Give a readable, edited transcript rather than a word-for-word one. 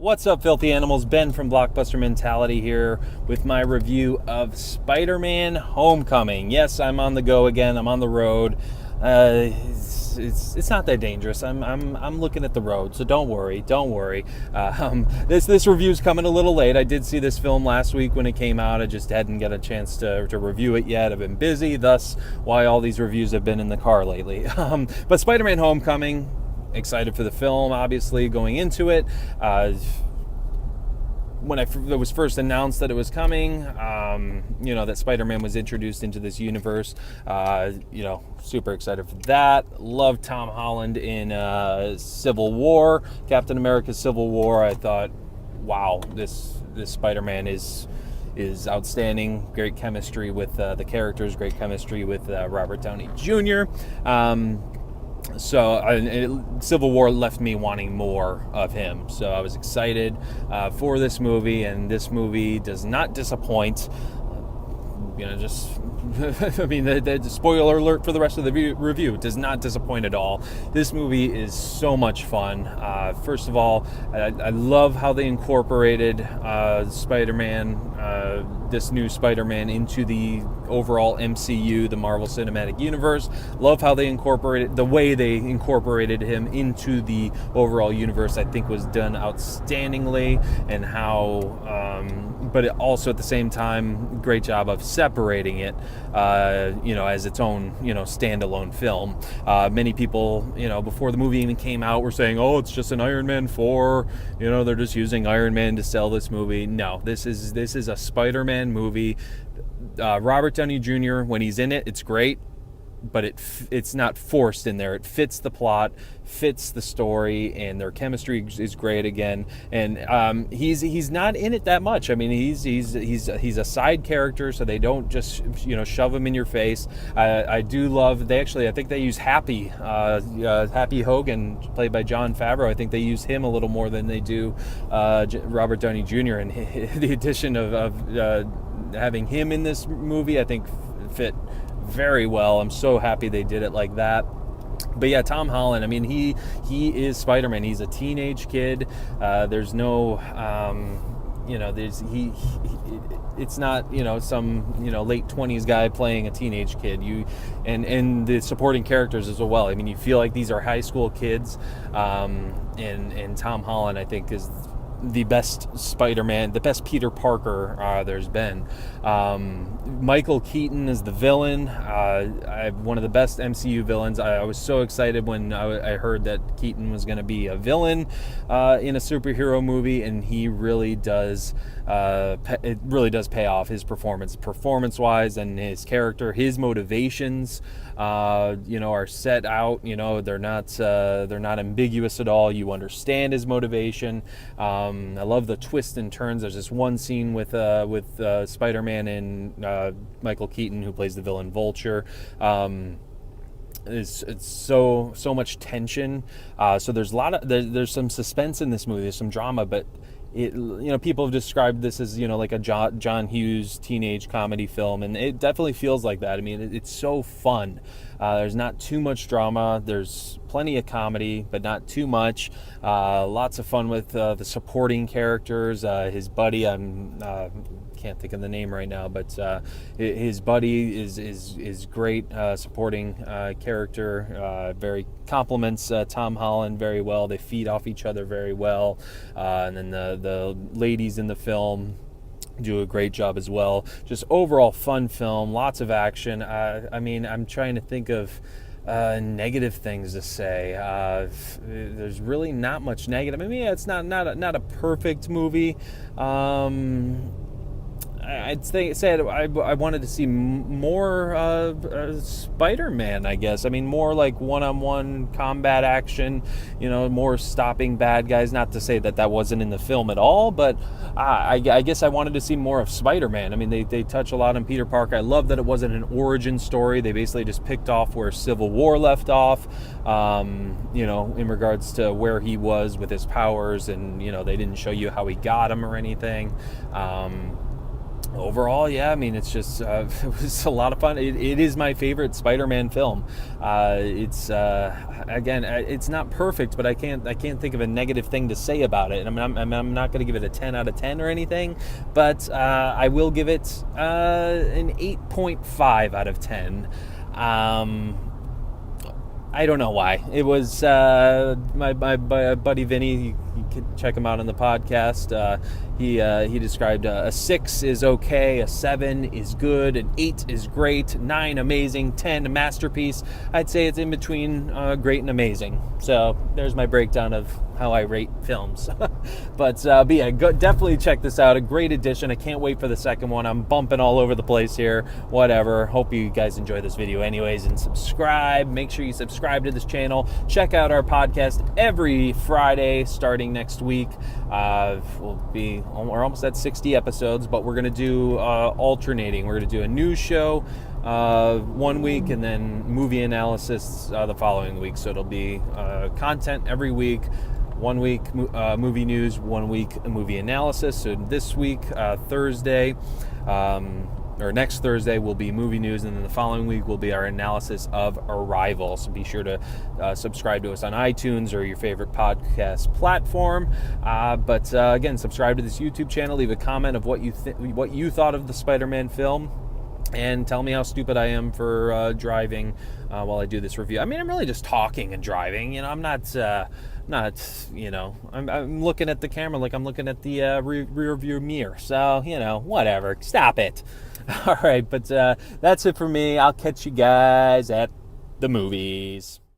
What's up, filthy animals? Ben from Blockbuster Mentality here with my review of Spider-Man: Homecoming. Yes, I'm on the go again. I'm on the road. It's not that dangerous. I'm looking at the road, so don't worry. This review's coming a little late. I did see this film last week when it came out. I just hadn't got a chance to review it yet. I've been busy, thus why all these reviews have been in the car lately. But Spider-Man: Homecoming. Excited for the film, obviously, going into it. When it was first announced that it was coming, that Spider-Man was introduced into this universe, super excited for that. Love Tom Holland in Civil War, Captain America: Civil War. I thought, wow, this Spider-Man is outstanding. Great chemistry with the characters, great chemistry with Robert Downey Jr. Civil War left me wanting more of him. So I was excited for this movie, and this movie does not disappoint. The spoiler alert for the rest of the review, does not disappoint at all. This movie is so much fun. First of all, I love how they incorporated this new Spider-Man into the overall MCU, the Marvel Cinematic Universe. Love how they incorporated him into the overall universe. I think was done outstandingly, and but it also at the same time, great job of separating it, as its own, standalone film. Many people, before the movie even came out, were saying, "Oh, it's just an Iron Man 4. They're just using Iron Man to sell this movie." No, this is a Spider-Man movie. Robert Downey Jr., when he's in it, it's great, but it's not forced in there. It fits the plot, fits the story, and their chemistry is great again. And he's not in it that much. I mean, he's a side character, so they don't just shove him in your face. I do love I think they use Happy Hogan, played by Jon Favreau. I think they use him a little more than they do Robert Downey Jr. And the addition of having him in this movie, I think, fit very well. I'm so happy they did it like that. But yeah, Tom Holland, I mean, he is Spider-Man. He's a teenage kid. There's no it's not some late 20s guy playing a teenage kid. And the supporting characters as well. I mean, you feel like these are high school kids, and Tom Holland, I think, is the best Spider-Man, the best Peter Parker there's been. Michael Keaton is the villain. One of the best MCU villains. I was so excited when I heard that Keaton was going to be a villain in a superhero movie, and he really does. It really does pay off. His performance-wise, and his character, his motivations, are set out. They're not ambiguous at all. You understand his motivation. I love the twists and turns. There's this one scene with Spider-Man and Michael Keaton, who plays the villain Vulture. It's so much tension. So there's there's some suspense in this movie. There's some drama, but people have described this as like a John Hughes teenage comedy film, and it definitely feels like that. I mean, it's so fun. There's not too much drama. There's plenty of comedy, but not too much. Lots of fun with the supporting characters. His buddy, can't think of the name right now, but his buddy is great supporting character. Very complements Tom Holland very well. They feed off each other very well, and then the ladies in the film do a great job as well. Just overall fun film, lots of action. I'm trying to think of negative things to say. There's really not much negative. I mean, yeah, it's not a perfect movie. I'd say I wanted to see more Spider-Man, I guess. I mean, more like one-on-one combat action, more stopping bad guys. Not to say that wasn't in the film at all, but I guess I wanted to see more of Spider-Man. I mean, they touch a lot on Peter Parker. I love that it wasn't an origin story. They basically just picked off where Civil War left off, in regards to where he was with his powers, and, they didn't show you how he got them or anything. overall, yeah, I mean, it's just it was a lot of fun. It is my favorite Spider-Man film. It's again, it's not perfect, but I can't think of a negative thing to say about it. And I'm not going to give it a 10 out of 10 or anything, but I will give it an 8.5 out of 10. I don't know why. It was my buddy Vinny. You can check him out on the podcast. He described a 6 is okay, a 7 is good, an 8 is great, 9 amazing, 10 a masterpiece. I'd say it's in between great and amazing. So there's my breakdown of how I rate films. but yeah, definitely check this out. A great edition. I can't wait for the second one. I'm bumping all over the place here. Whatever. Hope you guys enjoy this video anyways, and subscribe. Make sure you subscribe to this channel. Check out our podcast every Friday starting next week. We're almost at 60 episodes, but we're going to do alternating. We're going to do a news show 1 week and then movie analysis the following week. So it'll be content every week. 1 week movie news, 1 week movie analysis. So this week, Thursday, or next Thursday will be movie news, and then the following week will be our analysis of Arrival. So be sure to subscribe to us on iTunes or your favorite podcast platform. But again, subscribe to this YouTube channel. Leave a comment of what you thought of the Spider-Man film, and tell me how stupid I am for driving while I do this review. I mean, I'm really just talking and driving. I'm not. I'm looking at the camera like I'm looking at the rear view mirror. So, whatever. Stop it. All right, but that's it for me. I'll catch you guys at the movies.